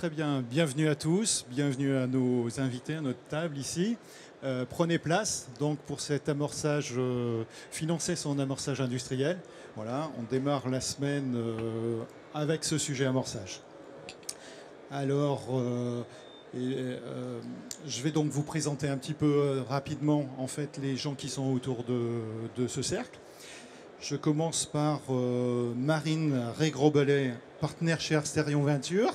très bien. Bienvenue à tous, bienvenue à nos invités à notre table ici. Prenez place donc pour cet amorçage, financer son amorçage industriel. Voilà, on démarre la semaine avec ce sujet amorçage. Alors, je vais donc vous présenter un petit peu rapidement en fait les gens qui sont autour de ce cercle. Je commence par Marine Rey-Grobellet, partenaire chez Arsterion Venture,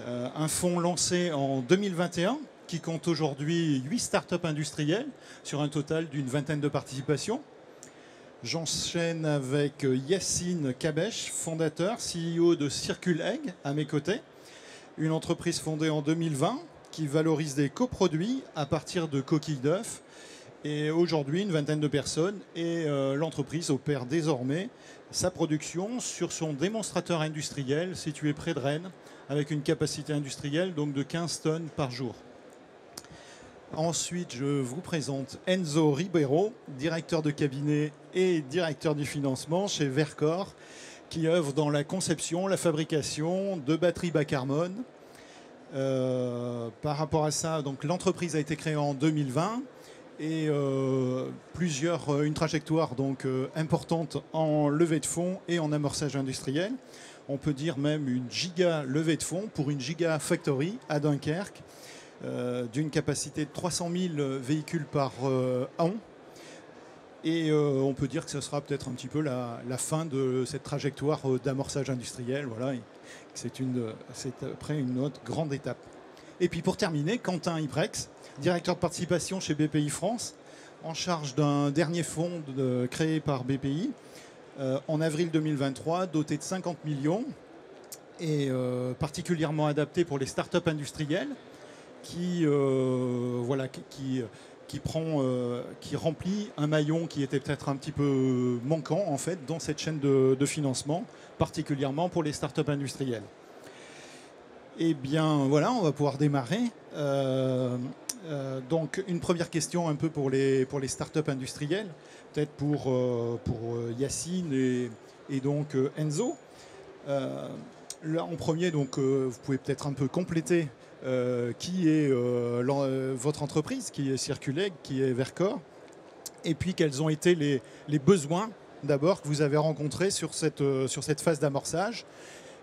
un fonds lancé en 2021 qui compte aujourd'hui 8 startups industrielles sur un total d'une vingtaine de participations. J'enchaîne avec Yacine Kabesh, fondateur, CEO de Circule Egg, à mes côtés, une entreprise fondée en 2020 qui valorise des coproduits à partir de coquilles d'œufs. Et aujourd'hui, une vingtaine de personnes et l'entreprise opère désormais sa production sur son démonstrateur industriel situé près de Rennes avec une capacité industrielle donc de 15 tonnes par jour. Ensuite, je vous présente Enzo Ribeiro, directeur de cabinet et directeur du financement chez Verkor, qui œuvre dans la conception, la fabrication de batteries bas carbone. Par rapport à ça, donc l'entreprise a été créée en 2020. Et une trajectoire donc importante en levée de fonds et en amorçage industriel. On peut dire même une giga levée de fonds pour une giga factory à Dunkerque d'une capacité de 300 000 véhicules par an. Et on peut dire que ce sera peut-être un petit peu la fin de cette trajectoire d'amorçage industriel. Voilà, c'est après une autre grande étape. Et puis pour terminer, Quentin Yprex, directeur de participation chez BPI France, en charge d'un dernier fonds créé par BPI en avril 2023, doté de 50 millions et particulièrement adapté pour les startups industrielles qui remplit un maillon qui était peut-être un petit peu manquant en fait dans cette chaîne de financement, particulièrement pour les startups industrielles. Eh bien, voilà, on va pouvoir démarrer. Donc, une première question un peu pour les startups industrielles, peut-être pour Yacine et donc Enzo. Là, en premier, donc, vous pouvez peut-être un peu compléter qui est votre entreprise, qui est Circule Egg, qui est Verkor, et puis quels ont été les besoins d'abord que vous avez rencontrés sur cette phase d'amorçage.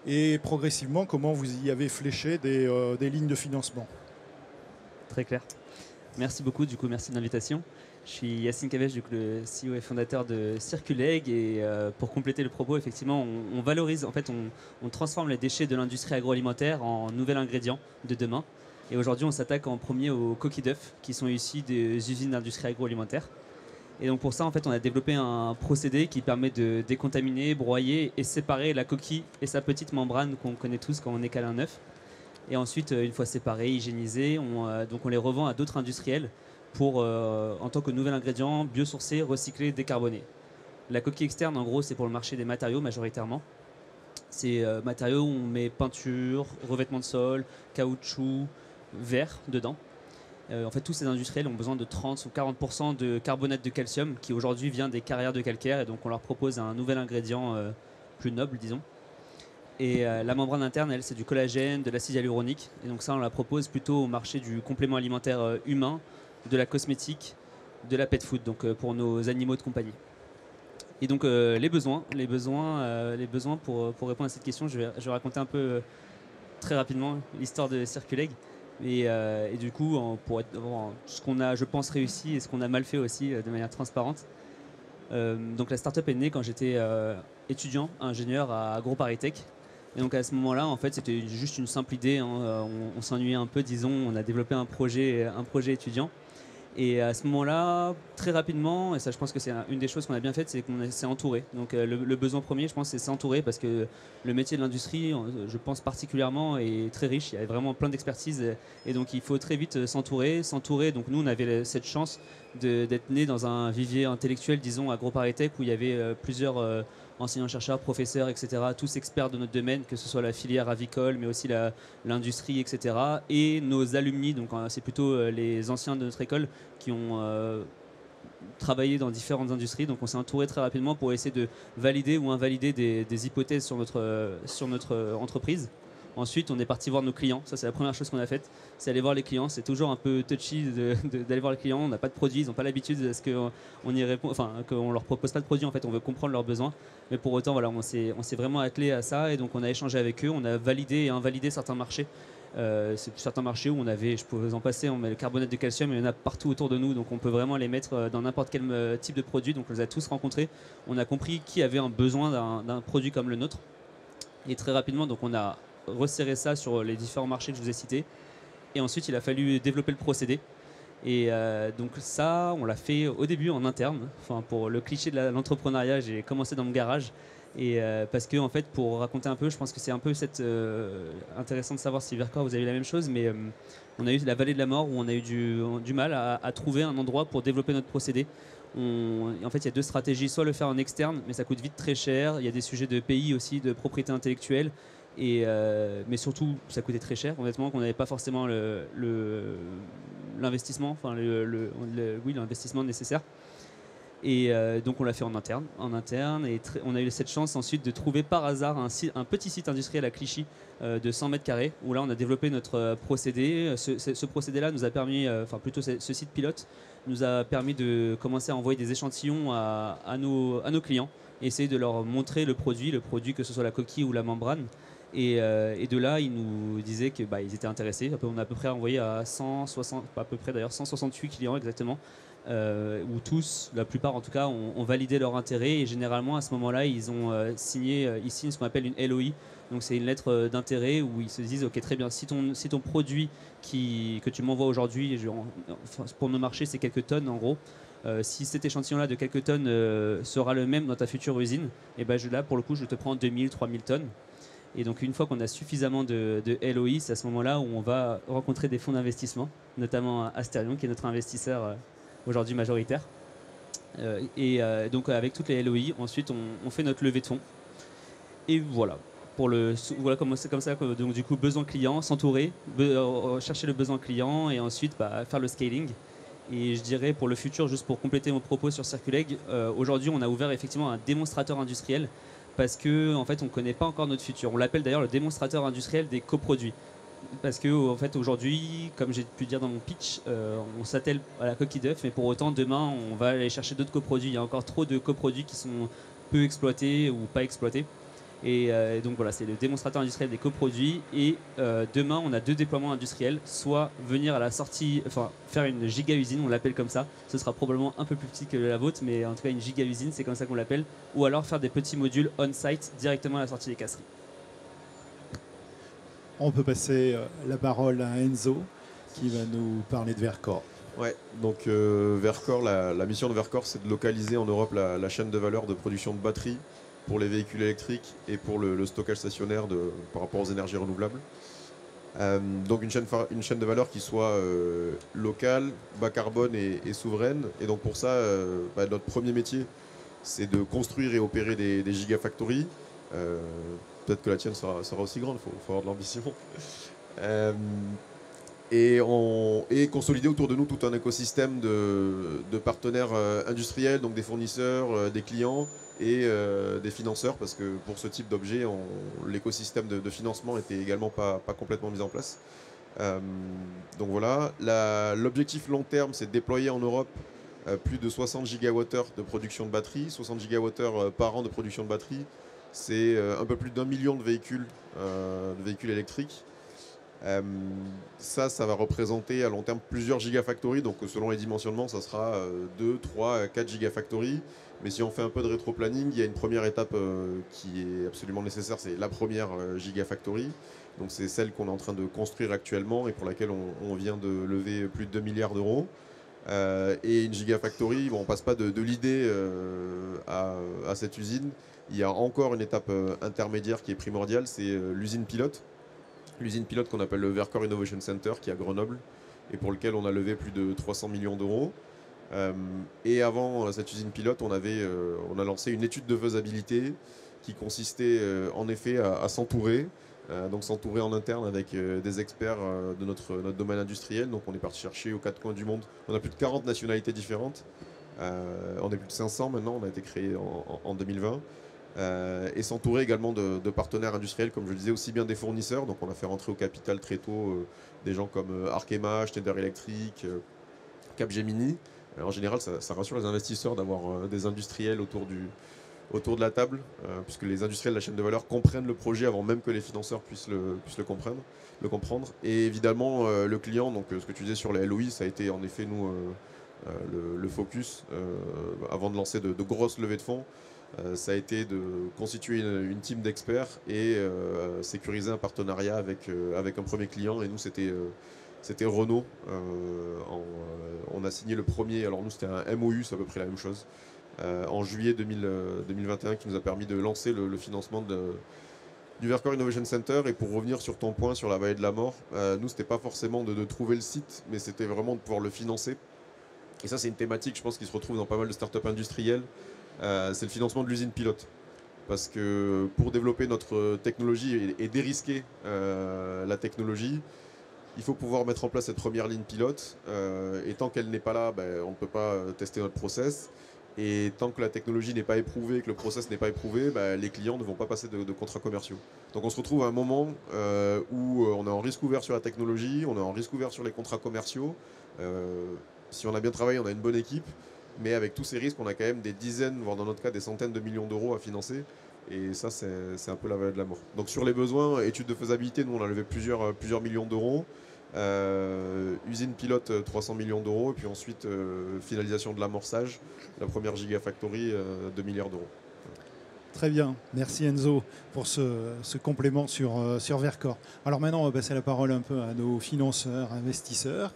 Et progressivement, comment vous y avez fléché des lignes de financement? Très clair. Merci beaucoup, du coup, merci de l'invitation. Je suis Yacine Kabesh, du coup, le CEO et fondateur de Circule Egg. Et pour compléter le propos, effectivement, on valorise, en fait, on transforme les déchets de l'industrie agroalimentaire en nouvel ingrédient de demain. Et aujourd'hui, on s'attaque en premier aux coquilles d'œufs qui sont issues des usines d'industrie agroalimentaire. Et donc pour ça, en fait, on a développé un procédé qui permet de décontaminer, broyer et séparer la coquille et sa petite membrane qu'on connaît tous quand on écale un œuf. Et ensuite, une fois séparés, hygiénisés, on les revend à d'autres industriels en tant que nouvel ingrédient biosourcé, recyclé, décarboné. La coquille externe, en gros, c'est pour le marché des matériaux majoritairement. Ces matériaux, on met peinture, revêtement de sol, caoutchouc, verre dedans. En fait, tous ces industriels ont besoin de 30 ou 40% de carbonate de calcium qui aujourd'hui vient des carrières de calcaire, et donc on leur propose un nouvel ingrédient plus noble, disons. Et la membrane interne, elle, c'est du collagène, de l'acide hyaluronique, et donc ça, on la propose plutôt au marché du complément alimentaire humain, de la cosmétique, de la pet food, donc pour nos animaux de compagnie. Et donc les besoins pour répondre à cette question, je vais raconter un peu très rapidement l'histoire de Circule Egg. Et du coup, ce qu'on a, je pense, réussi et ce qu'on a mal fait aussi de manière transparente. Donc la startup est née quand j'étais étudiant, ingénieur à AgroParisTech. Et donc à ce moment-là, en fait, c'était juste une simple idée. On s'ennuyait un peu, disons. On a développé un projet étudiant. Et à ce moment-là, très rapidement, et ça je pense que c'est une des choses qu'on a bien faites, c'est qu'on s'est entouré. Donc le besoin premier, je pense, c'est s'entourer parce que le métier de l'industrie, je pense particulièrement, est très riche. Il y a vraiment plein d'expertise et donc il faut très vite s'entourer. Donc nous, on avait cette chance d'être nés dans un vivier intellectuel, disons, à AgroParisTech, où il y avait plusieurs enseignants-chercheurs, professeurs, etc., tous experts de notre domaine, que ce soit la filière avicole, mais aussi l'industrie, etc. Et nos alumni, donc c'est plutôt les anciens de notre école qui ont travaillé dans différentes industries. Donc on s'est entouré très rapidement pour essayer de valider ou invalider des hypothèses sur notre entreprise. Ensuite, on est parti voir nos clients. Ça, c'est la première chose qu'on a faite. C'est aller voir les clients. C'est toujours un peu touchy d'aller voir les clients. On n'a pas de produits. Ils n'ont pas l'habitude à ce qu'on y répond, enfin, qu'on leur propose pas de produits. En fait, on veut comprendre leurs besoins. Mais pour autant, voilà, on s'est vraiment attelé à ça. Et donc, on a échangé avec eux. On a validé et invalidé certains marchés. C'est certains marchés où on avait, je pouvais vous en passer, on met le carbonate de calcium, il y en a partout autour de nous, donc on peut vraiment les mettre dans n'importe quel type de produit. Donc on les a tous rencontrés. On a compris qui avait un besoin d'un produit comme le nôtre. Et très rapidement, donc on a resserré ça sur les différents marchés que je vous ai cités. Et ensuite, il a fallu développer le procédé. Et donc ça, on l'a fait au début en interne. Enfin, pour le cliché de l'entrepreneuriat, j'ai commencé dans mon garage. Et parce que en fait, pour raconter un peu, je pense que c'est un peu intéressant de savoir si Vercors vous avez eu la même chose, mais on a eu la vallée de la mort où on a eu du mal à trouver un endroit pour développer notre procédé. En fait, il y a deux stratégies, soit le faire en externe, mais ça coûte vite très cher. Il y a des sujets de pays aussi, de propriété intellectuelle. Mais surtout, ça coûtait très cher. Honnêtement, qu'on n'avait pas forcément l'investissement, enfin oui, l'investissement nécessaire. Et donc on l'a fait en interne et on a eu cette chance ensuite de trouver par hasard un petit site industriel à Clichy de 100 mètres carrés où là on a développé notre procédé. Ce procédé-là nous a permis, enfin plutôt ce site pilote nous a permis de commencer à envoyer des échantillons à nos clients, essayer de leur montrer le produit que ce soit la coquille ou la membrane. Et de là, ils nous disaient qu'ils étaient intéressés. On a à peu près envoyé à 160, pas à peu près d'ailleurs, 168 clients exactement, où tous, la plupart en tout cas, ont validé leur intérêt. Et généralement, à ce moment-là, ils signent ce qu'on appelle une LOI. Donc c'est une lettre d'intérêt où ils se disent, ok, très bien, si ton produit que tu m'envoies aujourd'hui, pour nos marchés, c'est quelques tonnes en gros. Si cet échantillon-là de quelques tonnes sera le même dans ta future usine, et là, pour le coup, je te prends 2000, 3000 tonnes. Et donc une fois qu'on a suffisamment de LOI, c'est à ce moment-là où on va rencontrer des fonds d'investissement, notamment Asterion qui est notre investisseur aujourd'hui majoritaire. Donc avec toutes les LOI, ensuite on fait notre levée de fonds. Et voilà. Voilà c'est comme ça que donc du coup besoin client, s'entourer, chercher le besoin client et ensuite faire le scaling. Et je dirais pour le futur, juste pour compléter mon propos sur Circuleg, aujourd'hui on a ouvert effectivement un démonstrateur industriel parce que en fait on ne connaît pas encore notre futur. On l'appelle d'ailleurs le démonstrateur industriel des coproduits. Parce que en fait aujourd'hui, comme j'ai pu dire dans mon pitch, on s'attelle à la coquille d'œuf, mais pour autant demain on va aller chercher d'autres coproduits. Il y a encore trop de coproduits qui sont peu exploités ou pas exploités. Et donc voilà, c'est le démonstrateur industriel des coproduits. Et demain, on a deux déploiements industriels. Soit venir à la sortie, enfin faire une giga-usine, on l'appelle comme ça. Ce sera probablement un peu plus petit que la vôtre, mais en tout cas une giga-usine, c'est comme ça qu'on l'appelle. Ou alors faire des petits modules on-site directement à la sortie des casseries. On peut passer la parole à Enzo qui va nous parler de Vercors. Ouais, donc Vercors, la mission de Vercors, c'est de localiser en Europe la chaîne de valeur de production de batteries pour les véhicules électriques et pour le stockage stationnaire par rapport aux énergies renouvelables. Donc une chaîne de valeur qui soit locale, bas carbone et souveraine. Et donc pour ça, notre premier métier, c'est de construire et opérer des gigafactories. Peut-être que la tienne sera aussi grande, il faut avoir de l'ambition. Et consolider autour de nous tout un écosystème de partenaires industriels, donc des fournisseurs, des clients et des financeurs, parce que pour ce type d'objet, l'écosystème de financement était également pas complètement mis en place. Donc voilà, l'objectif long terme, c'est de déployer en Europe plus de 60 gigawattheures de production de batteries, 60 gigawattheures par an de production de batteries. C'est un peu plus d'1 million de véhicules électriques. Ça va représenter à long terme plusieurs gigafactories. Donc selon les dimensionnements, ça sera 2, 3, 4 gigafactories. Mais si on fait un peu de rétro-planning, il y a une première étape qui est absolument nécessaire, c'est la première gigafactory. Donc c'est celle qu'on est en train de construire actuellement et pour laquelle on vient de lever plus de 2 milliards d'euros. Et une gigafactory, on ne passe pas de l'idée à cette usine. Il y a encore une étape intermédiaire qui est primordiale, c'est l'usine pilote. L'usine pilote qu'on appelle le Vercors Innovation Center qui est à Grenoble et pour lequel on a levé plus de 300 millions d'euros. Et avant cette usine pilote, on a lancé une étude de faisabilité qui consistait en effet à s'entourer. Donc s'entourer en interne avec des experts de notre domaine industriel. Donc on est parti chercher aux quatre coins du monde. On a plus de 40 nationalités différentes. On est plus de 500 maintenant, on a été créé en 2020. et s'entourer également de partenaires industriels, comme je le disais, aussi bien des fournisseurs. Donc on a fait rentrer au capital très tôt des gens comme Arkema, Schneider Electric, Capgemini. En général, ça rassure les investisseurs d'avoir des industriels autour de la table, puisque les industriels de la chaîne de valeur comprennent le projet avant même que les financeurs puissent le comprendre. Et évidemment, le client, donc ce que tu disais sur les LOI, ça a été en effet nous le focus avant de lancer de grosses levées de fonds. Ça a été de constituer une team d'experts et sécuriser un partenariat avec un premier client. Et nous, c'était Renault. On a signé le premier, alors nous c'était un MOU, c'est à peu près la même chose, en juillet 2021, qui nous a permis de lancer le financement du Vercors Innovation Center. Et pour revenir sur ton point sur la vallée de la mort, nous c'était pas forcément de trouver le site, mais c'était vraiment de pouvoir le financer. Et ça c'est une thématique, je pense, qui se retrouve dans pas mal de startups industrielles. C'est le financement de l'usine pilote. Parce que pour développer notre technologie et dérisquer la technologie, il faut pouvoir mettre en place cette première ligne pilote. Et tant qu'elle n'est pas là, on ne peut pas tester notre process. Et tant que la technologie n'est pas éprouvée, que le process n'est pas éprouvé, les clients ne vont pas passer de contrats commerciaux. Donc on se retrouve à un moment où on est en risque ouvert sur la technologie, on est en risque ouvert sur les contrats commerciaux. Si on a bien travaillé, on a une bonne équipe. Mais avec tous ces risques, on a quand même des dizaines, voire dans notre cas des centaines de millions d'euros à financer. Et ça, c'est un peu la vallée de la mort. Donc sur les besoins, études de faisabilité, nous on a levé plusieurs millions d'euros. Usine pilote, 300 millions d'euros. Et puis ensuite, finalisation de l'amorçage, la première Gigafactory, 2 milliards d'euros. Très bien, merci Enzo pour ce complément sur Vercors. Alors maintenant, on va passer la parole un peu à nos financeurs, investisseurs,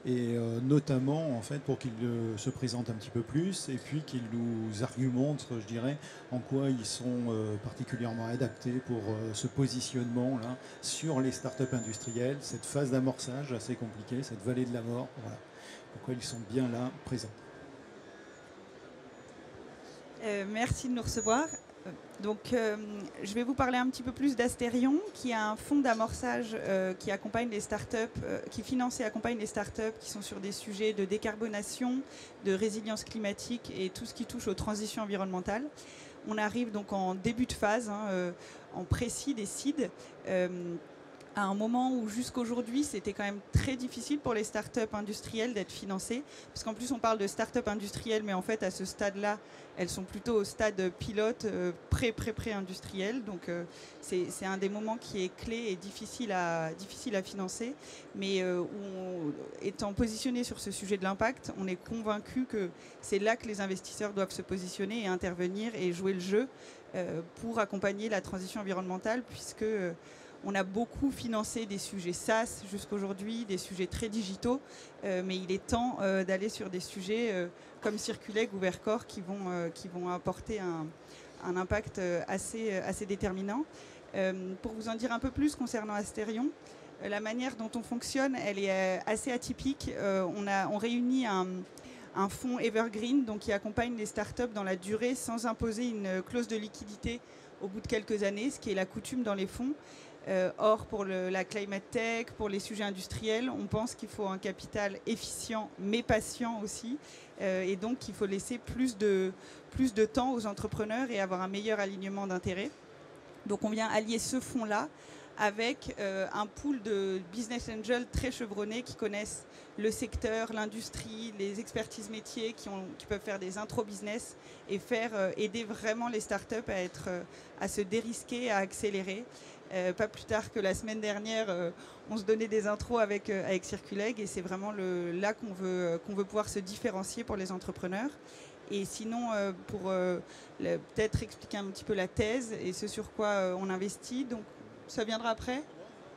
et notamment en fait pour qu'ils se présentent un petit peu plus et puis qu'ils nous argumentent, je dirais, en quoi ils sont particulièrement adaptés pour ce positionnement-là sur les startups industrielles, cette phase d'amorçage assez compliquée, cette vallée de la mort, voilà, pourquoi ils sont bien là, présents. Merci de nous recevoir. Donc, je vais vous parler un petit peu plus d'Astérion, qui a un fonds d'amorçage qui accompagne les startups, qui finance et accompagne les startups qui sont sur des sujets de décarbonation, de résilience climatique et tout ce qui touche aux transitions environnementales. On arrive donc en début de phase, en pré-seed et seed, à un moment où jusqu'aujourd'hui, c'était quand même très difficile pour les startups industrielles d'être financées. Parce qu'en plus, on parle de startups industrielles, mais en fait, à ce stade-là, elles sont plutôt au stade pilote, pré-industriel. Donc, c'est un des moments qui est clé et difficile à financer. Mais étant positionné sur ce sujet de l'impact, on est convaincu que c'est là que les investisseurs doivent se positionner et intervenir et jouer le jeu pour accompagner la transition environnementale, puisque on a beaucoup financé des sujets SaaS jusqu'aujourd'hui, des sujets très digitaux, mais il est temps d'aller sur des sujets comme Circuleg ou Vercors qui vont apporter un impact assez déterminant. Pour vous en dire un peu plus concernant Astérion, la manière dont on fonctionne, elle est assez atypique. On réunit un fonds Evergreen donc, qui accompagne les startups dans la durée sans imposer une clause de liquidité au bout de quelques années, ce qui est la coutume dans les fonds. Or, pour la climate tech, pour les sujets industriels, on pense qu'il faut un capital efficient mais patient aussi. Et donc, il faut laisser plus de temps aux entrepreneurs et avoir un meilleur alignement d'intérêts. Donc, on vient allier ce fonds-là avec un pool de business angels très chevronnés qui connaissent le secteur, l'industrie, les expertises métiers, qui peuvent faire des intro business et aider vraiment les startups à se dérisquer, à accélérer. Pas plus tard que la semaine dernière, on se donnait des intros avec Circuleg et c'est vraiment là qu'on veut pouvoir se différencier pour les entrepreneurs. Et sinon, pour peut-être expliquer un petit peu la thèse et ce sur quoi on investit, donc ça viendra après.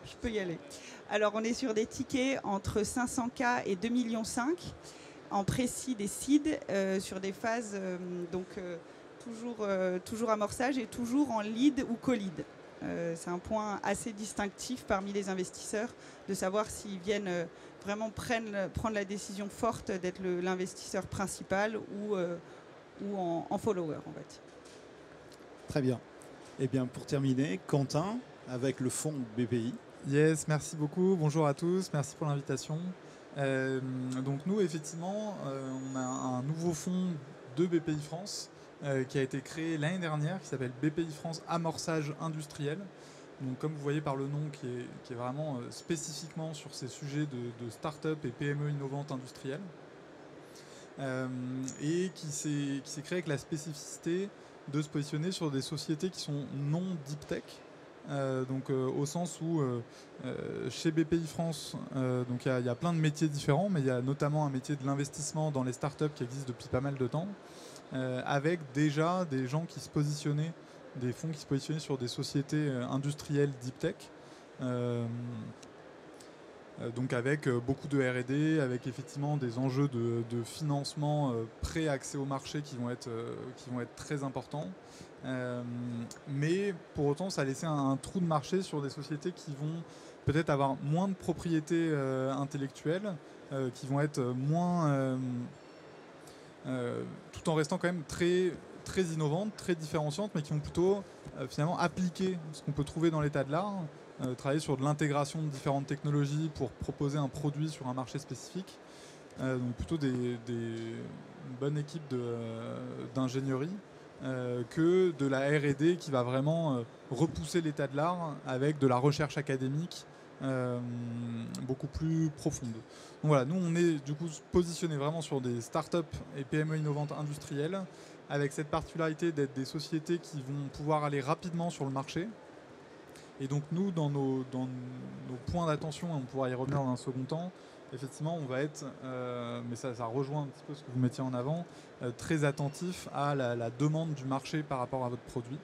Je peux y aller. Alors, on est sur des tickets entre 500K et 2,5 millions en pré-seed et seed sur des phases toujours amorçage et toujours en lead ou co-lead. C'est un point assez distinctif parmi les investisseurs de savoir s'ils viennent vraiment prendre la décision forte d'être l'investisseur principal ou en follower, en fait. Très bien. Et bien, pour terminer, Quentin, avec le fonds BPI. Yes, merci beaucoup. Bonjour à tous. Merci pour l'invitation. Donc nous, effectivement, on a un nouveau fonds de BPI France qui a été créé l'année dernière, qui s'appelle BPI France Amorçage Industriel. Donc, comme vous voyez par le nom, qui est vraiment spécifiquement sur ces sujets de start-up et PME innovantes industrielles. Et qui s'est créé avec la spécificité de se positionner sur des sociétés qui sont non deep tech. Donc au sens où chez BPI France, donc il y a plein de métiers différents, mais il y a notamment un métier de l'investissement dans les startups qui existe depuis pas mal de temps, avec déjà des gens qui se positionnaient, des fonds qui se positionnaient sur des sociétés industrielles deep tech. Donc avec beaucoup de R&D, avec effectivement des enjeux de financement pré-accès au marché qui vont être très importants. Mais pour autant, ça a laissé un trou de marché sur des sociétés qui vont peut-être avoir moins de propriété intellectuelle, qui vont être moins... tout en restant quand même très, très innovantes, très différenciantes, mais qui vont plutôt finalement appliquer ce qu'on peut trouver dans l'état de l'art, travailler sur de l'intégration de différentes technologies pour proposer un produit sur un marché spécifique. Donc plutôt une bonne équipe d'ingénierie que de la R&D qui va vraiment repousser l'état de l'art avec de la recherche académique beaucoup plus profonde. Donc voilà, nous on est du coup positionné vraiment sur des startups et PME innovantes industrielles avec cette particularité d'être des sociétés qui vont pouvoir aller rapidement sur le marché. Et donc nous, dans nos points d'attention, on pourra y revenir dans un second temps, effectivement, on va être, mais ça rejoint un petit peu ce que vous mettiez en avant, très attentif à la demande du marché par rapport à votre produit.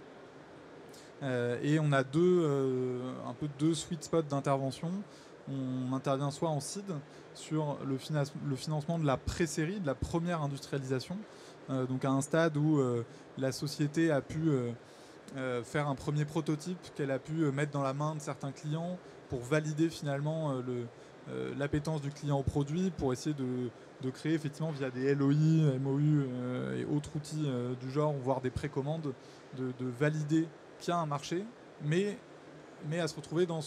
Et on a deux sweet spots d'intervention. On intervient soit en seed sur le financement de la pré-série, de la première industrialisation, donc à un stade où la société a pu faire un premier prototype qu'elle a pu mettre dans la main de certains clients pour valider finalement l'appétence du client au produit, pour essayer de créer effectivement via des LOI, MOU et autres outils du genre, voire des précommandes, de valider qu'il y a un marché, mais à se retrouver dans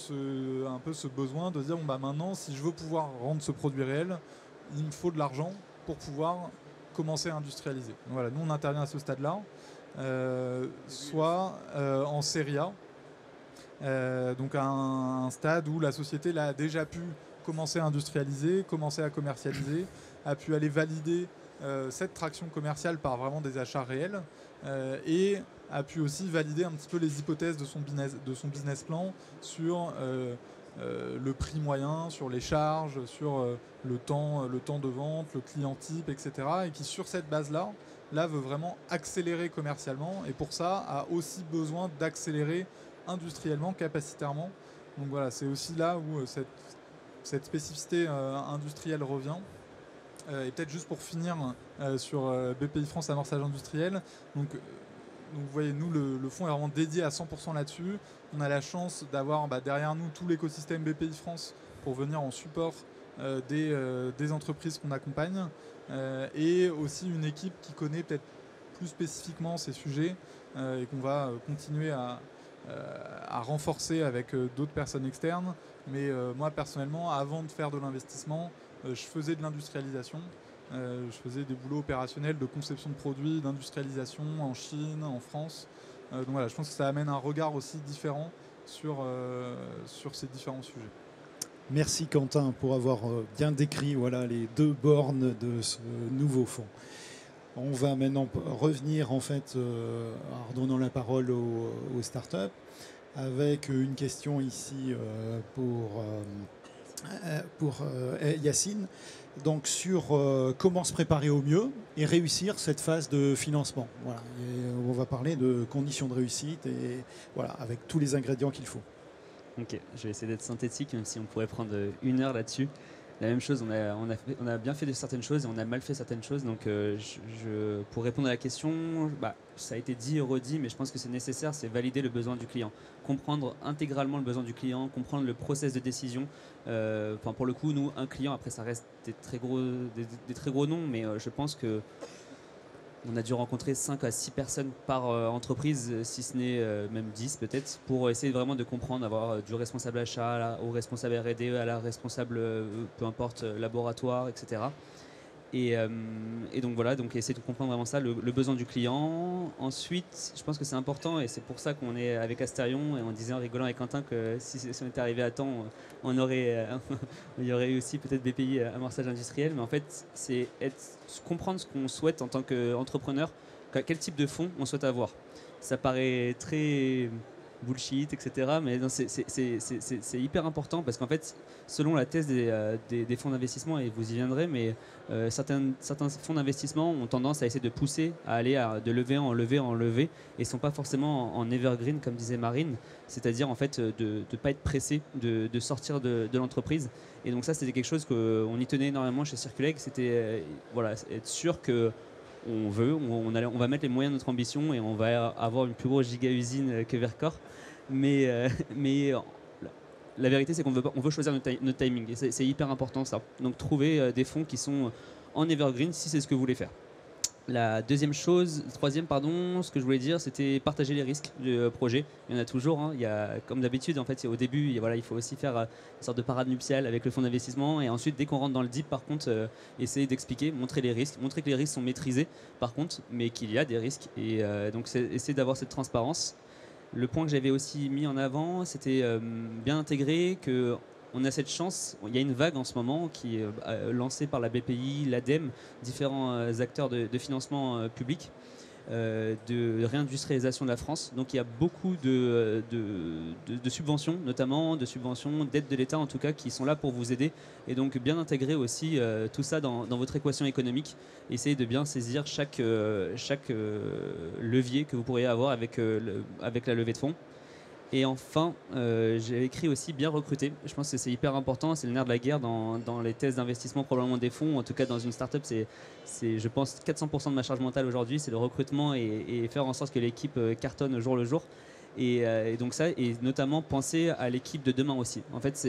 un peu ce besoin de dire bon, bah, maintenant, si je veux pouvoir rendre ce produit réel, il me faut de l'argent pour pouvoir commencer à industrialiser. Donc voilà, nous on intervient à ce stade-là. Soit en série A, donc à un stade où la société a déjà pu commencer à industrialiser, commencer à commercialiser, a pu aller valider cette traction commerciale par vraiment des achats réels et a pu aussi valider un petit peu les hypothèses de son business plan sur le prix moyen, sur les charges, sur le temps de vente, le client type, etc. Et qui sur cette base-là veut vraiment accélérer commercialement et pour ça a aussi besoin d'accélérer industriellement, capacitairement. Donc voilà, c'est aussi là où cette spécificité industrielle revient. Et peut-être juste pour finir sur BPI France Amorçage Industriel, donc vous voyez, nous, le fonds est vraiment dédié à 100% là-dessus. On a la chance d'avoir derrière nous tout l'écosystème BPI France pour venir en support des entreprises qu'on accompagne et aussi une équipe qui connaît peut-être plus spécifiquement ces sujets et qu'on va continuer à renforcer avec d'autres personnes externes. Mais moi, personnellement, avant de faire de l'investissement, je faisais de l'industrialisation. Je faisais des boulots opérationnels de conception de produits, d'industrialisation en Chine, en France. Donc voilà, je pense que ça amène un regard aussi différent sur ces différents sujets. Merci Quentin pour avoir bien décrit les deux bornes de ce nouveau fonds. On va maintenant revenir en fait en redonnant la parole aux startups avec une question ici pour Yacine. Donc sur comment se préparer au mieux et réussir cette phase de financement. Voilà. Et on va parler de conditions de réussite et voilà, avec tous les ingrédients qu'il faut. Ok, je vais essayer d'être synthétique, même si on pourrait prendre 1 heure là-dessus. La même chose, on a bien fait de certaines choses et on a mal fait certaines choses. Donc pour répondre à la question, ça a été dit et redit, mais je pense que c'est nécessaire, c'est valider le besoin du client. Comprendre intégralement le besoin du client, comprendre le process de décision. Pour le coup, nous, un client, après ça reste des très gros noms, mais je pense que on a dû rencontrer 5 à 6 personnes par entreprise, si ce n'est même 10 peut-être, pour essayer vraiment de comprendre, avoir du responsable achat au responsable R&D, à la responsable, peu importe, laboratoire, etc. Et donc voilà, donc essayer de comprendre vraiment ça, le besoin du client. Ensuite, je pense que c'est important et c'est pour ça qu'on est avec Asterion et on disait en rigolant avec Quentin que si on était arrivé à temps, il y aurait eu aussi peut-être BPI amorçage industriel. Mais en fait, c'est comprendre ce qu'on souhaite en tant qu'entrepreneur, quel type de fonds on souhaite avoir. Ça paraît très bullshit, etc. Mais c'est hyper important parce qu'en fait, selon la thèse des fonds d'investissement, et vous y viendrez, mais certains fonds d'investissement ont tendance à essayer de pousser à aller de levée en levée en levée et ne sont pas forcément en evergreen, comme disait Marine, c'est-à-dire en fait de ne pas être pressé de sortir de l'entreprise. Et donc ça, c'était quelque chose qu'on y tenait énormément chez Circuleg, c'était voilà, être sûr que on va mettre les moyens de notre ambition et on va avoir une plus grosse giga-usine que Vercor. Mais la vérité, c'est qu'on veut choisir notre timing. Et c'est hyper important, ça. Donc, trouver des fonds qui sont en evergreen, si c'est ce que vous voulez faire. Troisième, ce que je voulais dire, c'était partager les risques du projet. Il y en a toujours. Hein. Il y a, comme d'habitude, en fait, au début, il faut aussi faire une sorte de parade nuptiale avec le fonds d'investissement. Et ensuite, dès qu'on rentre dans le deep, par contre, essayer d'expliquer, montrer les risques, montrer que les risques sont maîtrisés, par contre, mais qu'il y a des risques. Et donc, c'est essayer d'avoir cette transparence. Le point que j'avais aussi mis en avant, c'était bien intégrer qu'on a cette chance. Il y a une vague en ce moment qui est lancée par la BPI, l'ADEME, différents acteurs de financement public, de réindustrialisation de la France. Donc il y a beaucoup de subventions, notamment de subventions, d'aides de l'État en tout cas, qui sont là pour vous aider. Et donc bien intégrer aussi tout ça dans votre équation économique. Essayez de bien saisir chaque levier que vous pourriez avoir avec la levée de fonds. Et enfin, j'ai écrit aussi bien recruter. Je pense que c'est hyper important, c'est le nerf de la guerre dans les thèses d'investissement probablement des fonds. En tout cas, dans une startup, c'est je pense 400% de ma charge mentale aujourd'hui, c'est le recrutement et faire en sorte que l'équipe cartonne jour le jour. Et donc ça, et notamment penser à l'équipe de demain aussi. En fait,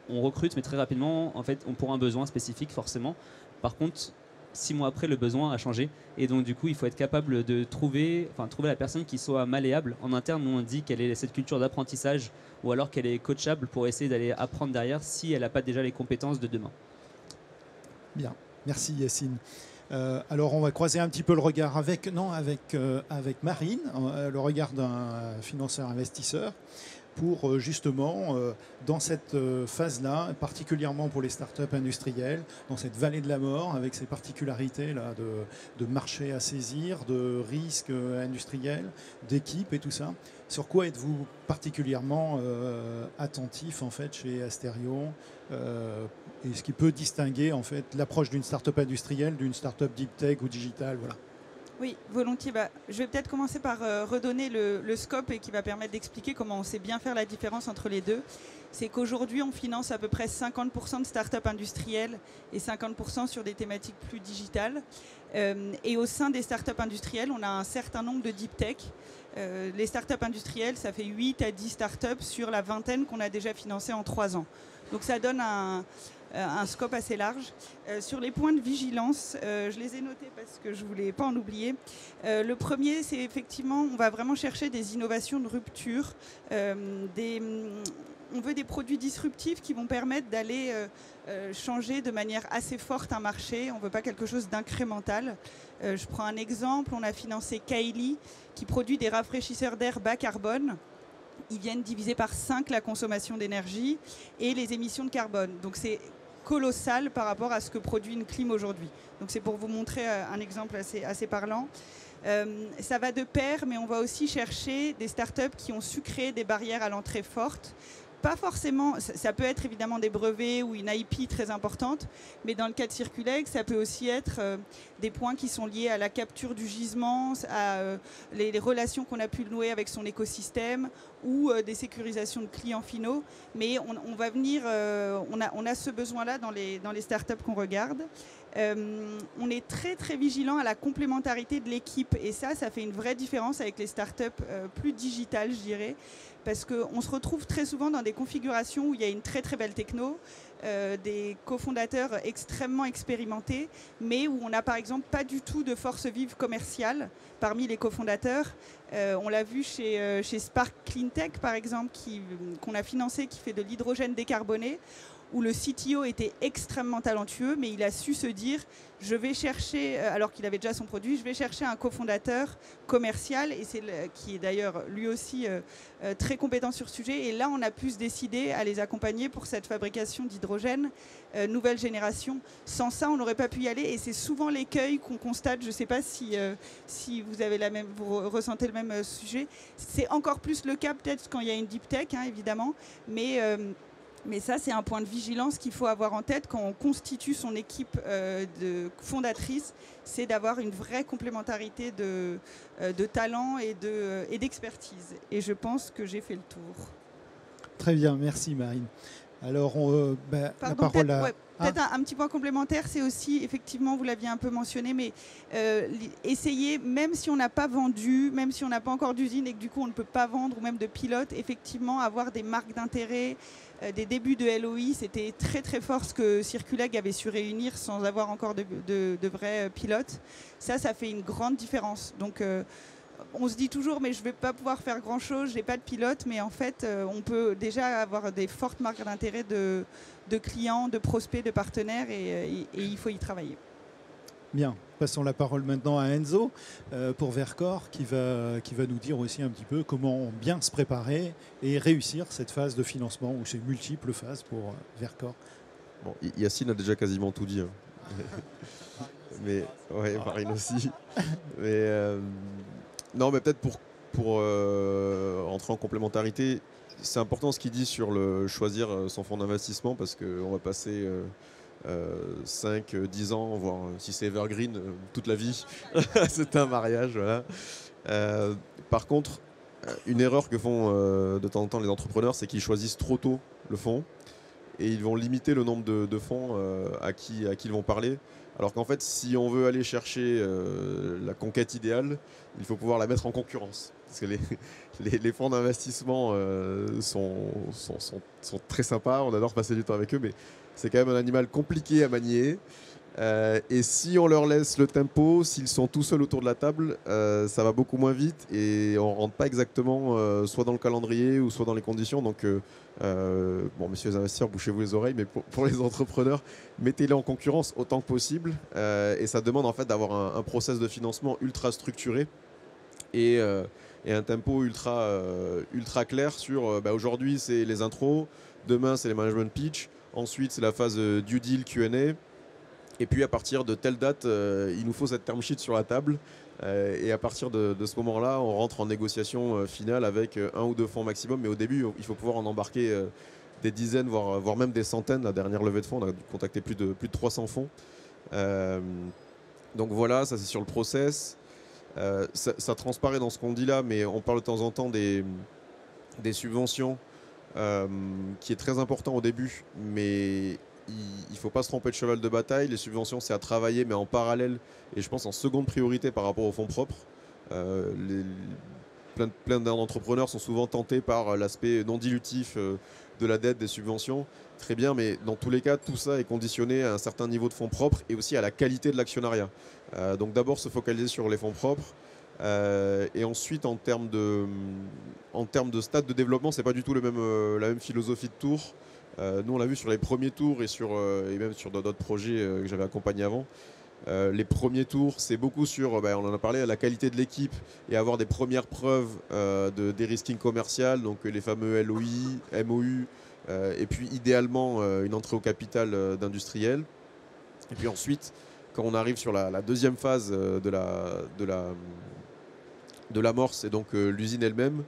on recrute, mais très rapidement, en fait, on pour un besoin spécifique forcément. Par contre, 6 mois après, le besoin a changé. Et donc, du coup, il faut être capable de trouver la personne qui soit malléable. En interne, nous, on dit qu'elle ait cette culture d'apprentissage ou alors qu'elle est coachable pour essayer d'aller apprendre derrière si elle n'a pas déjà les compétences de demain. Bien, merci Yacine. Alors, on va croiser un petit peu le regard avec Marine, le regard d'un financeur-investisseur. Pour justement, dans cette phase-là, particulièrement pour les startups industrielles, dans cette vallée de la mort, avec ces particularités là, de marché à saisir, de risques industriels, d'équipes et tout ça, sur quoi êtes-vous particulièrement attentif en fait chez Asterion et ce qui peut distinguer en fait l'approche d'une startup industrielle d'une startup deep tech ou digitale, voilà. Oui, volontiers. Je vais peut-être commencer par redonner le scope et qui va permettre d'expliquer comment on sait bien faire la différence entre les deux. C'est qu'aujourd'hui, on finance à peu près 50% de startups industrielles et 50% sur des thématiques plus digitales. Et au sein des startups industrielles, on a un certain nombre de deep tech. Les startups industrielles, ça fait 8 à 10 startups sur la vingtaine qu'on a déjà financées en 3 ans. Donc ça donne un scope assez large. Sur les points de vigilance, je les ai notés parce que je ne voulais pas en oublier. Le premier, c'est effectivement, on va vraiment chercher des innovations de rupture, on veut des produits disruptifs qui vont permettre d'aller changer de manière assez forte un marché. On ne veut pas quelque chose d'incrémental. Je prends un exemple, on a financé Kylie qui produit des rafraîchisseurs d'air bas carbone. Ils viennent diviser par 5 la consommation d'énergie et les émissions de carbone. Donc c'est colossal par rapport à ce que produit une clim aujourd'hui. Donc c'est pour vous montrer un exemple assez parlant. Ça va de pair, mais on va aussi chercher des startups qui ont su créer des barrières à l'entrée fortes. Pas forcément, ça peut être évidemment des brevets ou une IP très importante, mais dans le cas de Circuleg, ça peut aussi être des points qui sont liés à la capture du gisement, à les relations qu'on a pu nouer avec son écosystème ou des sécurisations de clients finaux. Mais on va venir, on a ce besoin-là dans les startups qu'on regarde. On est très très vigilant à la complémentarité de l'équipe et ça fait une vraie différence avec les startups plus digitales, je dirais, parce qu'on se retrouve très souvent dans des configurations où il y a une très très belle techno, des cofondateurs extrêmement expérimentés, mais où on n'a par exemple pas du tout de force vive commerciale parmi les cofondateurs. On l'a vu chez Spark Cleantech par exemple, qu'on a financé, qui fait de l'hydrogène décarboné. où le CTO était extrêmement talentueux, mais il a su se dire, je vais chercher, alors qu'il avait déjà son produit, je vais chercher un cofondateur commercial, et qui est d'ailleurs lui aussi très compétent sur ce sujet. Et là, on a pu se décider à les accompagner pour cette fabrication d'hydrogène nouvelle génération. Sans ça, on n'aurait pas pu y aller. Et c'est souvent l'écueil qu'on constate. Je ne sais pas si vous avez vous ressentez le même sujet. C'est encore plus le cas peut-être quand il y a une deep tech, hein, évidemment, mais ça, c'est un point de vigilance qu'il faut avoir en tête quand on constitue son équipe de fondatrice, c'est d'avoir une vraie complémentarité de talent et d'expertise. Et je pense que j'ai fait le tour. Très bien, merci Marine. Alors, la parole à... Peut-être un petit point complémentaire, c'est aussi, effectivement, vous l'aviez un peu mentionné, mais essayer, même si on n'a pas vendu, même si on n'a pas encore d'usine et que du coup on ne peut pas vendre, ou même de pilote, effectivement, avoir des marques d'intérêt, des débuts de LOI, c'était très très fort ce que Circuleg avait su réunir sans avoir encore de vrais pilotes. Ça fait une grande différence. Donc, on se dit toujours, mais je ne vais pas pouvoir faire grand-chose, je n'ai pas de pilote, mais en fait, on peut déjà avoir des fortes marques d'intérêt de clients, de prospects, de partenaires, et il faut y travailler. Bien, passons la parole maintenant à Enzo pour Verkor, qui va nous dire aussi un petit peu comment bien se préparer et réussir cette phase de financement, ou ces multiples phases pour Verkor. Bon, Yacine a déjà quasiment tout dit. Hein. Mais ouais, Marine aussi. Mais non, mais peut-être pour entrer en complémentarité, c'est important ce qu'il dit sur choisir son fonds d'investissement, parce qu'on va passer 5-10 ans, voire si c'est Evergreen, toute la vie. C'est un mariage, voilà. Par contre, une erreur que font de temps en temps les entrepreneurs, c'est qu'ils choisissent trop tôt le fonds et ils vont limiter le nombre de fonds à qui ils vont parler. Alors qu'en fait, si on veut aller chercher la conquête idéale, il faut pouvoir la mettre en concurrence. Parce que les fonds d'investissement sont très sympas, on adore passer du temps avec eux, mais c'est quand même un animal compliqué à manier. Et si on leur laisse le tempo, s'ils sont tout seuls autour de la table, ça va beaucoup moins vite et on ne rentre pas exactement soit dans le calendrier ou soit dans les conditions. Donc, bon, messieurs les investisseurs, bouchez-vous les oreilles, mais pour les entrepreneurs, mettez-les en concurrence autant que possible. Et ça demande en fait d'avoir un process de financement ultra structuré et un tempo ultra clair sur aujourd'hui, c'est les intros, demain, c'est les management pitch, ensuite, c'est la phase due deal Q&A. Et puis à partir de telle date, il nous faut cette term sheet sur la table. Et à partir de ce moment-là, on rentre en négociation finale avec un ou deux fonds maximum. Mais au début, il faut pouvoir en embarquer des dizaines, voire même des centaines. La dernière levée de fonds, on a contacté plus de 300 fonds. Donc voilà, ça c'est sur le process. Ça transparaît dans ce qu'on dit là, mais on parle de temps en temps des subventions, qui est très important au début. Mais il ne faut pas se tromper de cheval de bataille. Les subventions, c'est à travailler, mais en parallèle, et je pense en seconde priorité par rapport aux fonds propres. Plein d'entrepreneurs sont souvent tentés par l'aspect non dilutif de la dette, des subventions. Très bien, mais dans tous les cas, tout ça est conditionné à un certain niveau de fonds propres et aussi à la qualité de l'actionnariat. Donc d'abord, se focaliser sur les fonds propres. Et ensuite, en termes de stade de développement, ce n'est pas du tout la même philosophie de tour. Nous, on l'a vu sur les premiers tours et même sur d'autres projets que j'avais accompagnés avant. Les premiers tours, c'est beaucoup sur, on en a parlé, la qualité de l'équipe et avoir des premières preuves de dérisking commercial, donc les fameux LOI, MOU, et puis idéalement une entrée au capital d'industriel. Et puis ensuite, quand on arrive sur la deuxième phase de l'amorce, et donc l'usine elle-même,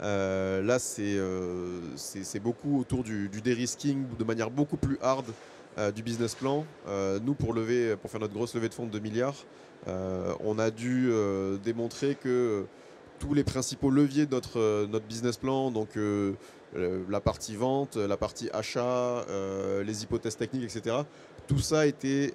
là, c'est beaucoup autour du dérisking de manière beaucoup plus hard du business plan. Nous, pour faire notre grosse levée de fonds de 2 milliards, on a dû démontrer que tous les principaux leviers de notre business plan, donc la partie vente, la partie achat, les hypothèses techniques, etc., tout ça a été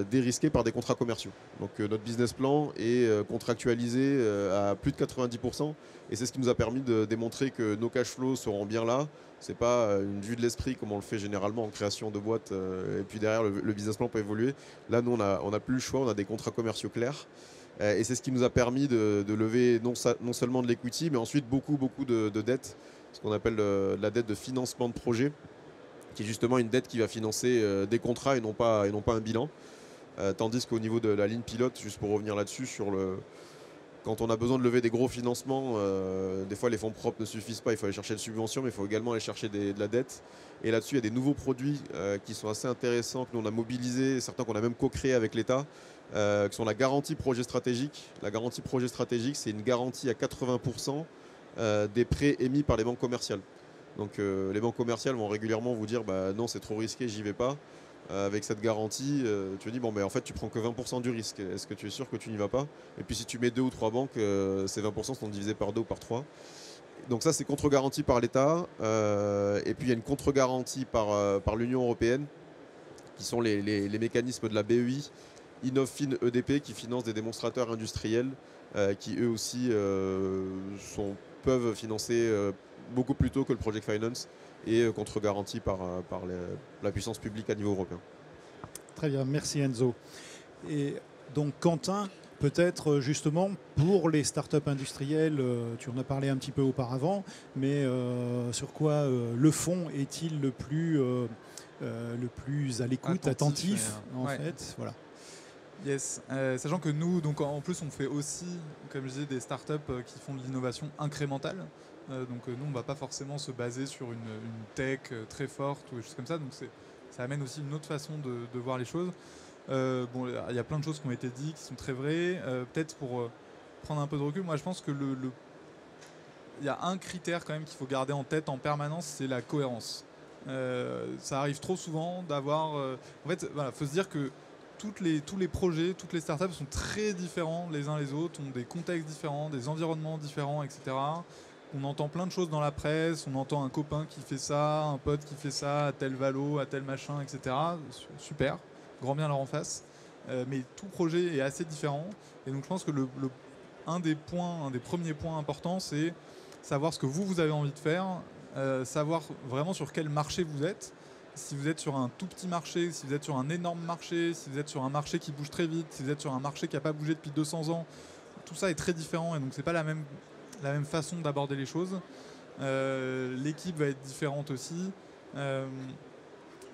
dérisqué par des contrats commerciaux. Donc notre business plan est contractualisé à plus de 90%. Et c'est ce qui nous a permis de démontrer que nos cash flows seront bien là. Ce n'est pas une vue de l'esprit comme on le fait généralement en création de boîtes. Et puis derrière, le business plan peut évoluer. Là, nous, on n'a plus le choix. On a des contrats commerciaux clairs. Et c'est ce qui nous a permis de lever non seulement de l'equity, mais ensuite beaucoup de dettes. Ce qu'on appelle la dette de financement de projet. qui est justement une dette qui va financer des contrats et non pas un bilan. Tandis qu'au niveau de la ligne pilote, juste pour revenir là-dessus, quand on a besoin de lever des gros financements, des fois les fonds propres ne suffisent pas, il faut aller chercher des subventions, mais il faut également aller chercher de la dette. Et là-dessus, il y a des nouveaux produits qui sont assez intéressants, que nous on a mobilisés, certains qu'on a même co-créés avec l'État, qui sont la garantie projet stratégique. La garantie projet stratégique, c'est une garantie à 80% des prêts émis par les banques commerciales. Donc les banques commerciales vont régulièrement vous dire bah, non, c'est trop risqué, j'y vais pas. Avec cette garantie, tu te dis bon, mais en fait, tu prends que 20% du risque. Est-ce que tu es sûr que tu n'y vas pas? Et puis si tu mets 2 ou 3 banques, ces 20% sont divisés par 2 ou par 3. Donc ça, c'est contre-garantie par l'État. Et puis il y a une contre-garantie par l'Union européenne, qui sont les mécanismes de la BEI, Innovfin EDP, qui financent des démonstrateurs industriels, qui eux aussi peuvent financer beaucoup plus tôt que le Project Finance et contre-garantie par la puissance publique à niveau européen. Très bien, merci Enzo. Et donc Quentin, peut-être justement pour les startups industrielles, tu en as parlé un petit peu auparavant, mais sur quoi le fonds est-il le plus à l'écoute, attentif en fait, voilà. Yes, sachant que nous, donc en plus, on fait aussi, comme je disais, des startups qui font de l'innovation incrémentale. Donc nous, on ne va pas forcément se baser sur une tech très forte ou des choses comme ça. Donc ça amène aussi une autre façon de voir les choses. Bon, il y a plein de choses qui ont été dites, qui sont très vraies. Peut-être pour prendre un peu de recul, moi je pense que il y a un critère quand même qu'il faut garder en tête en permanence, c'est la cohérence. Ça arrive trop souvent d'avoir... en fait, voilà, faut se dire que tous les projets, toutes les startups sont très différents les uns les autres, ont des contextes différents, des environnements différents, etc. On entend plein de choses dans la presse, on entend un copain qui fait ça, un pote qui fait ça, à tel valo, à tel machin, etc. Super, grand bien leur en face. Mais tout projet est assez différent. Et donc je pense que un des premiers points importants, c'est savoir ce que vous avez envie de faire, savoir vraiment sur quel marché vous êtes. Si vous êtes sur un tout petit marché, si vous êtes sur un énorme marché, si vous êtes sur un marché qui bouge très vite, si vous êtes sur un marché qui n'a pas bougé depuis 200 ans, tout ça est très différent et donc c'est pas la même façon d'aborder les choses. L'équipe va être différente aussi.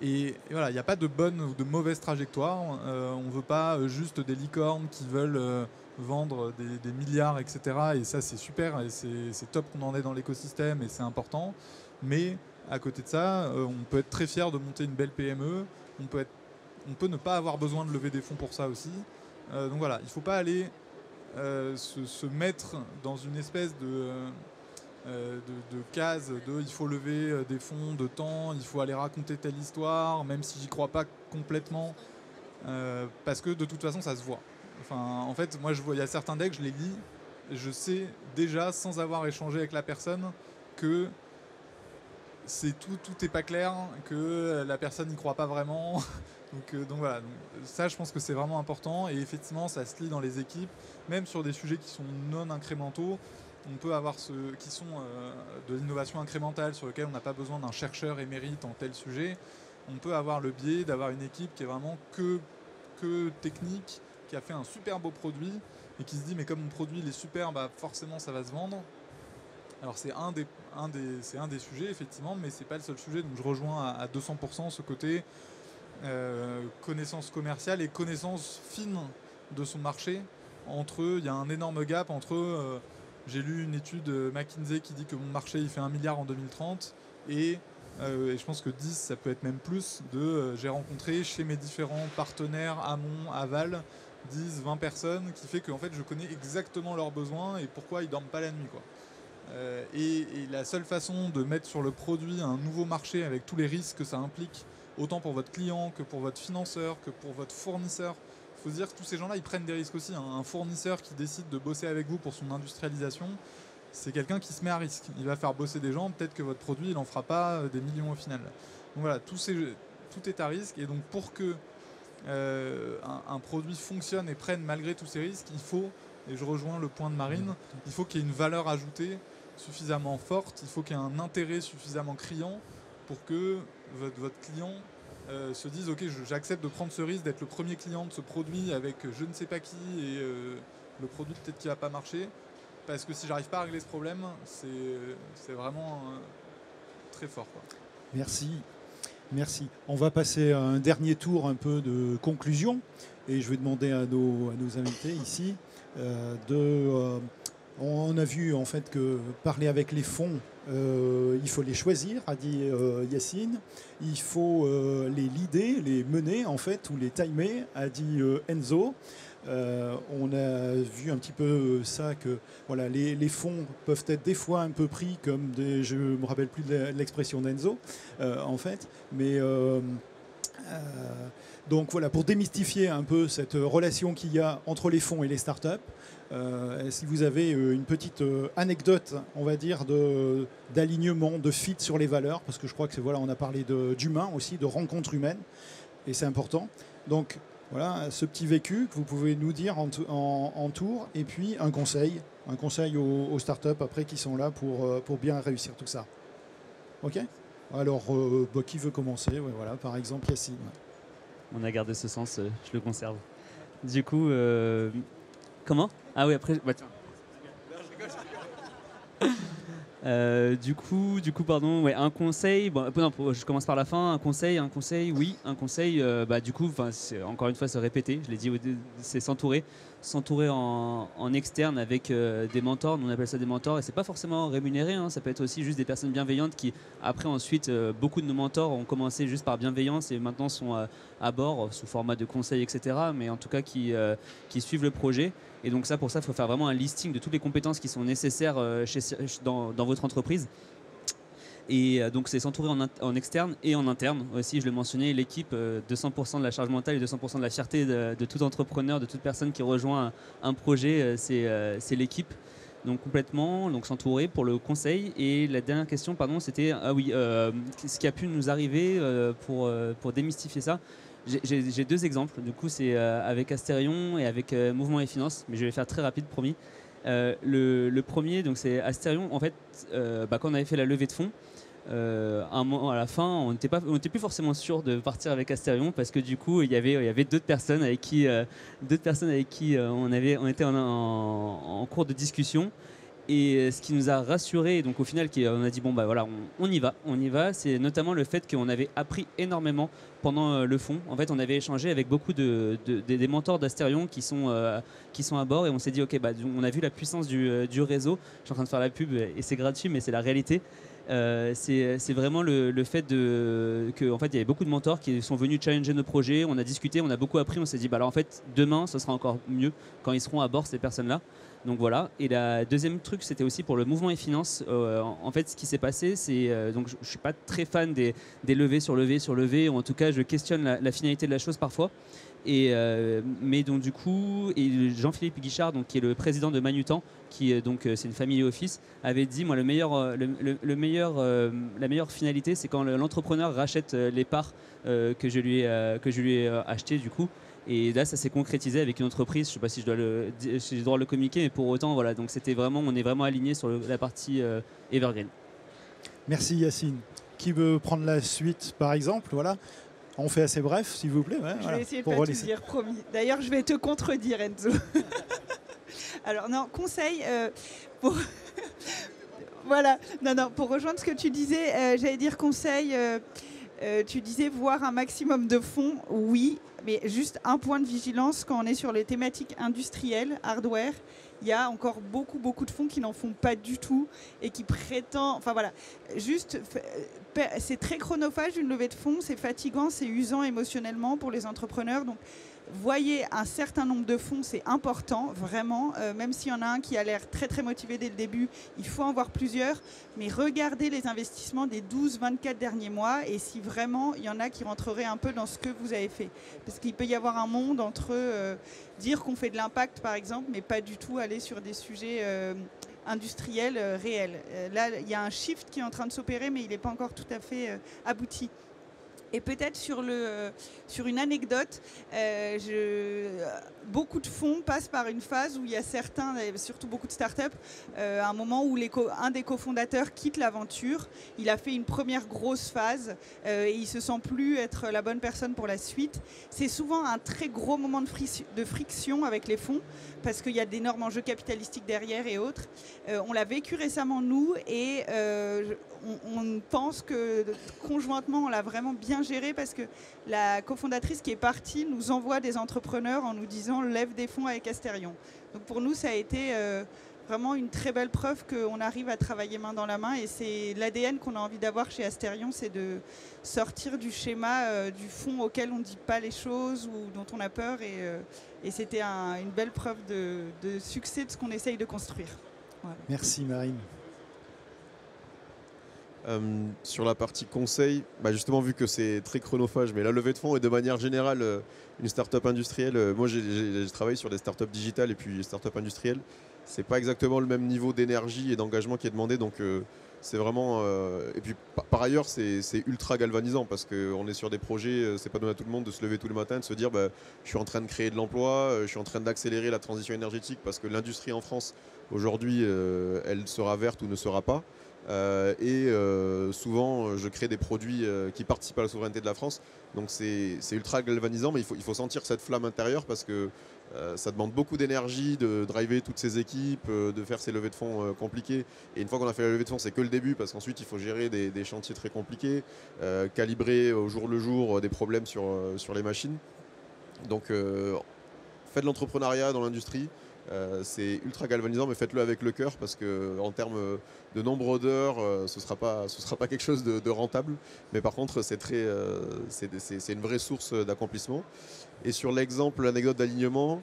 Et voilà, il n'y a pas de bonne ou de mauvaise trajectoire. On ne veut pas juste des licornes qui veulent vendre des milliards, etc. Et ça, c'est super et c'est top qu'on en ait dans l'écosystème et c'est important. Mais à côté de ça, on peut être très fier de monter une belle PME. On peut ne pas avoir besoin de lever des fonds pour ça aussi. Donc voilà, il ne faut pas aller se mettre dans une espèce de case de il faut lever des fonds de temps, il faut aller raconter telle histoire, même si j'y crois pas complètement, parce que de toute façon ça se voit. Enfin, en fait, moi il y a certains decks, je les lis, je sais déjà sans avoir échangé avec la personne que tout est pas clair, que la personne n'y croit pas vraiment. Donc voilà, ça je pense que c'est vraiment important et effectivement ça se lit dans les équipes, même sur des sujets qui sont non incrémentaux. On peut avoir ceux qui sont de l'innovation incrémentale sur lequel on n'a pas besoin d'un chercheur émérite en tel sujet. On peut avoir le biais d'avoir une équipe qui est vraiment que technique, qui a fait un super beau produit et qui se dit mais comme mon produit il est super, bah forcément ça va se vendre. Alors c'est un des sujets effectivement, mais c'est pas le seul sujet. Donc je rejoins à 200% ce côté connaissance commerciale et connaissance fine de son marché. Il y a un énorme gap entre j'ai lu une étude McKinsey qui dit que mon marché il fait 1 milliard en 2030 et je pense que 10 ça peut être même plus j'ai rencontré chez mes différents partenaires amont, aval 10, 20 personnes qui fait que en fait, je connais exactement leurs besoins et pourquoi ils dorment pas la nuit, quoi. Et la seule façon de mettre sur le produit un nouveau marché avec tous les risques que ça implique, autant pour votre client que pour votre financeur, que pour votre fournisseur. Il faut se dire que tous ces gens-là, ils prennent des risques aussi. Un fournisseur qui décide de bosser avec vous pour son industrialisation, c'est quelqu'un qui se met à risque. Il va faire bosser des gens, peut-être que votre produit, il n'en fera pas des millions au final. Donc voilà, tout est à risque. Et donc pour que un produit fonctionne et prenne malgré tous ces risques, il faut, et je rejoins le point de Marine, il faut qu'il y ait une valeur ajoutée suffisamment forte, il faut qu'il y ait un intérêt suffisamment criant pour que votre client se dise ok, j'accepte de prendre ce risque d'être le premier client de ce produit avec je ne sais pas qui et le produit peut-être qui va pas marcher, parce que si j'arrive pas à régler ce problème, c'est vraiment très fort, quoi. Merci. Merci. On va passer à un dernier tour un peu de conclusion et je vais demander à nos invités ici on a vu en fait que parler avec les fonds, il faut les choisir, a dit Yacine. Il faut les leader, les mener en fait, ou les timer, a dit Enzo. On a vu un petit peu ça, que voilà, les fonds peuvent être des fois un peu pris comme des... Je ne me rappelle plus de l'expression d'Enzo, en fait. Mais... donc voilà, pour démystifier un peu cette relation qu'il y a entre les fonds et les startups, si vous avez une petite anecdote, on va dire, d'alignement, de fit sur les valeurs, parce que je crois que voilà, on a parlé d'humain aussi, de rencontres humaines, et c'est important. Donc voilà, ce petit vécu que vous pouvez nous dire en tour, et puis un conseil aux startups après qui sont là pour bien réussir tout ça. Ok ? Alors, qui veut commencer ? Ouais, voilà, par exemple, Yacine. On a gardé ce sens, je le conserve. Du coup, comment ? Ah oui, après... Bah, tiens. Du coup, pardon, ouais, un conseil. Bon, non, je commence par la fin. Un conseil, oui, un conseil. Du coup, c'est encore une fois se répéter. Je l'ai dit, c'est s'entourer en externe avec des mentors. On appelle ça des mentors, et c'est pas forcément rémunéré. Hein, ça peut être aussi juste des personnes bienveillantes qui, après, ensuite, beaucoup de nos mentors ont commencé juste par bienveillance et maintenant sont à bord sous format de conseil, etc. Mais en tout cas, qui suivent le projet. Et donc pour ça, il faut faire vraiment un listing de toutes les compétences qui sont nécessaires dans votre entreprise. Et donc c'est s'entourer en externe et en interne aussi, je le mentionnais, l'équipe, 200% de la charge mentale et 200% de la fierté de tout entrepreneur, de toute personne qui rejoint un projet, c'est l'équipe. Donc complètement, donc s'entourer pour le conseil. Et la dernière question, pardon, c'était ce qui a pu nous arriver pour démystifier ça. J'ai deux exemples, du coup c'est avec Asterion et avec Mouvement et Finance, mais je vais faire très rapide, promis. Le premier, donc c'est Asterion, en fait, quand on avait fait la levée de fonds, à la fin, on n'était plus forcément sûr de partir avec Asterion parce que du coup, il y avait d'autres personnes avec qui on était en cours de discussion. Et ce qui nous a rassurés, donc au final, on a dit bon bah voilà, on y va. C'est notamment le fait qu'on avait appris énormément pendant le fond. En fait, on avait échangé avec beaucoup des mentors d'Asterion qui sont à bord, et on s'est dit ok, on a vu la puissance du réseau. Je suis en train de faire la pub et c'est gratuit, mais c'est la réalité. C'est vraiment le fait qu'en fait il y avait beaucoup de mentors qui sont venus challenger nos projets. On a discuté, on a beaucoup appris. On s'est dit alors en fait demain, ce sera encore mieux quand ils seront à bord, ces personnes-là. Donc voilà. Et la deuxième truc, c'était aussi pour le Mouvement et Finance. En fait, ce qui s'est passé, c'est donc je suis pas très fan des levées sur levées, ou en tout cas, je questionne la finalité de la chose parfois. Mais donc du coup, et Jean-Philippe Guichard, donc qui est le président de Manutan, qui donc c'est une family office, avait dit moi la meilleure finalité, c'est quand l'entrepreneur rachète les parts que je lui ai achetées du coup. Et là, ça s'est concrétisé avec une entreprise. Je ne sais pas si j'ai le droit de le communiquer, mais pour autant, voilà. Donc on est vraiment aligné sur la partie Evergreen. Merci Yacine. Qui veut prendre la suite, par exemple, voilà. On fait assez bref, s'il vous plaît. Ouais, je vais essayer de pas tout dire, promis. D'ailleurs, je vais te contredire, Enzo. Alors non, conseil pour voilà. Non, pour rejoindre ce que tu disais, j'allais dire conseil. Tu disais voir un maximum de fonds, oui, mais juste un point de vigilance quand on est sur les thématiques industrielles, hardware. Il y a encore beaucoup de fonds qui n'en font pas du tout et qui prétendent... Enfin voilà, juste, c'est très chronophage une levée de fonds, c'est fatigant, c'est usant émotionnellement pour les entrepreneurs. Donc, voyez un certain nombre de fonds, c'est important, vraiment. Même s'il y en a un qui a l'air très motivé dès le début, il faut en voir plusieurs. Mais regardez les investissements des 12-24 derniers mois et si vraiment il y en a qui rentreraient un peu dans ce que vous avez fait. Parce qu'il peut y avoir un monde entre dire qu'on fait de l'impact, par exemple, mais pas du tout aller sur des sujets industriels réels. Là, il y a un shift qui est en train de s'opérer, mais il n'est pas encore tout à fait abouti. Et peut-être sur une anecdote, beaucoup de fonds passent par une phase où il y a certains, et surtout beaucoup de startups, à un moment où un des cofondateurs quitte l'aventure. Il a fait une première grosse phase et il ne se sent plus être la bonne personne pour la suite. C'est souvent un très gros moment de friction avec les fonds parce qu'il y a d'énormes enjeux capitalistiques derrière et autres. On l'a vécu récemment, nous, et on pense que conjointement, on l'a vraiment bien géré parce que la cofondatrice qui est partie nous envoie des entrepreneurs en nous disant « lève des fonds avec Asterion ». Donc pour nous, ça a été vraiment une très belle preuve qu'on arrive à travailler main dans la main et c'est l'ADN qu'on a envie d'avoir chez Asterion, c'est de sortir du schéma du fonds auquel on ne dit pas les choses ou dont on a peur et c'était une belle preuve de succès de ce qu'on essaye de construire. Voilà. Merci Marine. Sur la partie conseil, justement vu que c'est très chronophage, mais la levée de fonds et de manière générale une start-up industrielle, moi j'ai travaillé sur des start-up digitales et puis start-up industrielles, c'est pas exactement le même niveau d'énergie et d'engagement qui est demandé, donc c'est vraiment... et puis par ailleurs c'est ultra galvanisant parce qu'on est sur des projets, c'est pas donné à tout le monde de se lever tous les matins, de se dire je suis en train de créer de l'emploi, je suis en train d'accélérer la transition énergétique parce que l'industrie en France aujourd'hui elle sera verte ou ne sera pas. Souvent je crée des produits qui participent à la souveraineté de la France, donc c'est ultra galvanisant, mais il faut sentir cette flamme intérieure parce que ça demande beaucoup d'énergie de driver toutes ces équipes, de faire ces levées de fonds compliquées, et une fois qu'on a fait la levée de fonds c'est que le début parce qu'ensuite il faut gérer des chantiers très compliqués, calibrer au jour le jour des problèmes sur les machines, donc faites de l'entrepreneuriat dans l'industrie. C'est ultra galvanisant, mais faites-le avec le cœur parce que en termes de nombre d'heures, ce sera pas quelque chose de rentable. Mais par contre, c'est une vraie source d'accomplissement. Et sur l'anecdote d'alignement,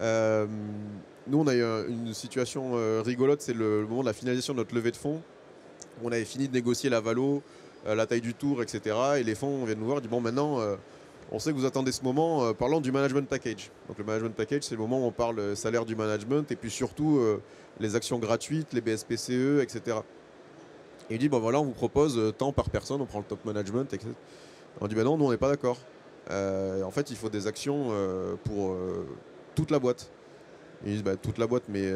nous on a eu une situation rigolote. C'est le moment de la finalisation de notre levée de fonds. On avait fini de négocier la valo, la taille du tour, etc. Et les fonds viennent nous voir, disent bon maintenant. On sait que vous attendez ce moment parlant du management package. Donc le management package, c'est le moment où on parle salaire du management et puis surtout les actions gratuites, les BSPCE, etc. Et il dit, voilà, on vous propose tant par personne, on prend le top management, etc. On dit, non, nous on n'est pas d'accord. En fait, il faut des actions pour toute la boîte. Ils disent, toute la boîte, mais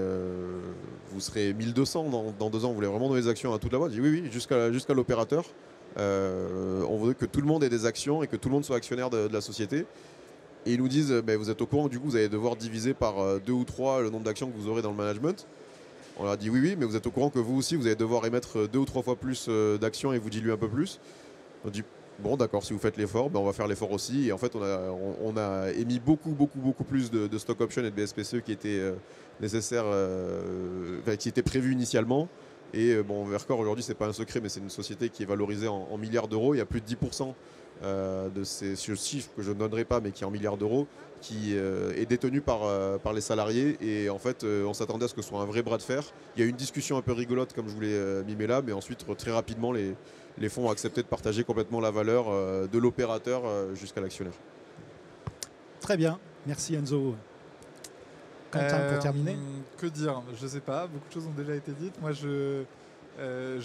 vous serez 1200 dans 2 ans, vous voulez vraiment donner des actions à toute la boîte? Je dis, oui, jusqu'à l'opérateur. On veut que tout le monde ait des actions et que tout le monde soit actionnaire de la société. Et ils nous disent, vous êtes au courant, du coup vous allez devoir diviser par 2 ou 3 le nombre d'actions que vous aurez dans le management. On leur a dit oui, mais vous êtes au courant que vous aussi vous allez devoir émettre 2 ou 3 fois plus d'actions et vous diluer un peu plus. On dit bon d'accord, si vous faites l'effort, on va faire l'effort aussi. Et en fait on a émis beaucoup plus de stock options et de BSPCE qui étaient nécessaires, qui étaient prévus initialement. Et Vercor aujourd'hui c'est pas un secret, mais c'est une société qui est valorisée en milliards d'euros. Il y a plus de 10% de ce chiffre que je ne donnerai pas, mais qui est en milliards d'euros, qui est détenu par les salariés. Et en fait on s'attendait à ce que ce soit un vrai bras de fer. Il y a eu une discussion un peu rigolote comme je voulais mimer là, mais ensuite très rapidement les fonds ont accepté de partager complètement la valeur de l'opérateur jusqu'à l'actionnaire. Très bien, merci Enzo. Quentin, pour terminer. Que dire? Je sais pas, beaucoup de choses ont déjà été dites. Moi, je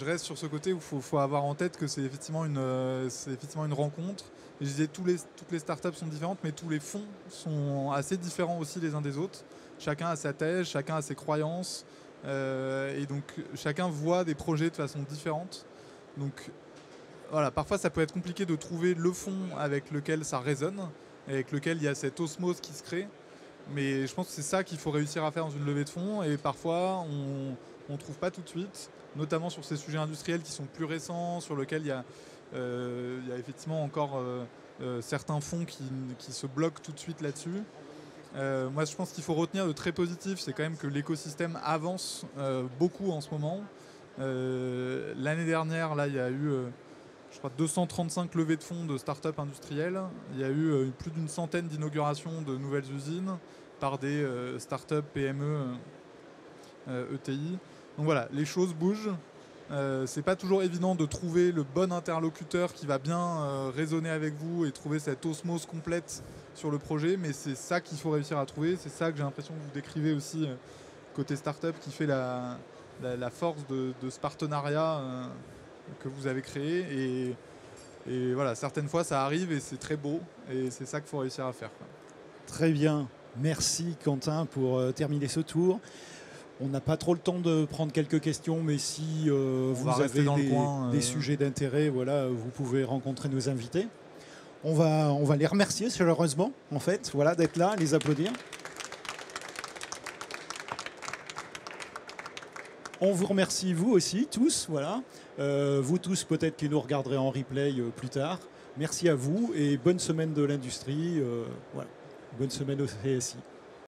reste sur ce côté où il faut avoir en tête que c'est effectivement une rencontre. Et je disais, toutes les startups sont différentes, mais tous les fonds sont assez différents aussi les uns des autres. Chacun a sa thèse, chacun a ses croyances. Et donc, chacun voit des projets de façon différente. Donc, voilà, parfois, ça peut être compliqué de trouver le fonds avec lequel ça résonne, avec lequel il y a cette osmose qui se crée. Mais je pense que c'est ça qu'il faut réussir à faire dans une levée de fonds. Et parfois, on ne trouve pas tout de suite, notamment sur ces sujets industriels qui sont plus récents, sur lesquels il y a effectivement encore certains fonds qui se bloquent tout de suite là-dessus. Moi, je pense qu'il faut retenir de très positif, c'est quand même que l'écosystème avance beaucoup en ce moment. L'année dernière, là, il y a eu... je crois 235 levées de fonds de start-up industrielles. Il y a eu plus d'une centaine d'inaugurations de nouvelles usines par des start-up, PME, ETI. Donc voilà, les choses bougent. C'est pas toujours évident de trouver le bon interlocuteur qui va bien raisonner avec vous et trouver cette osmose complète sur le projet, mais c'est ça qu'il faut réussir à trouver. C'est ça que j'ai l'impression que vous décrivez aussi côté start-up qui fait la force de ce partenariat que vous avez créé. Et Et voilà, certaines fois ça arrive et c'est très beau et c'est ça qu'il faut réussir à faire, quoi. Très bien. Merci Quentin pour terminer ce tour. On n'a pas trop le temps de prendre quelques questions, mais si vous avez des sujets d'intérêt, voilà, vous pouvez rencontrer nos invités. On va les remercier chaleureusement, en fait, voilà, d'être là, les applaudir. On vous remercie, vous aussi, tous, voilà. Vous tous, peut-être, qui nous regarderez en replay plus tard. Merci à vous et bonne semaine de l'industrie. Voilà. Bonne semaine au CSI.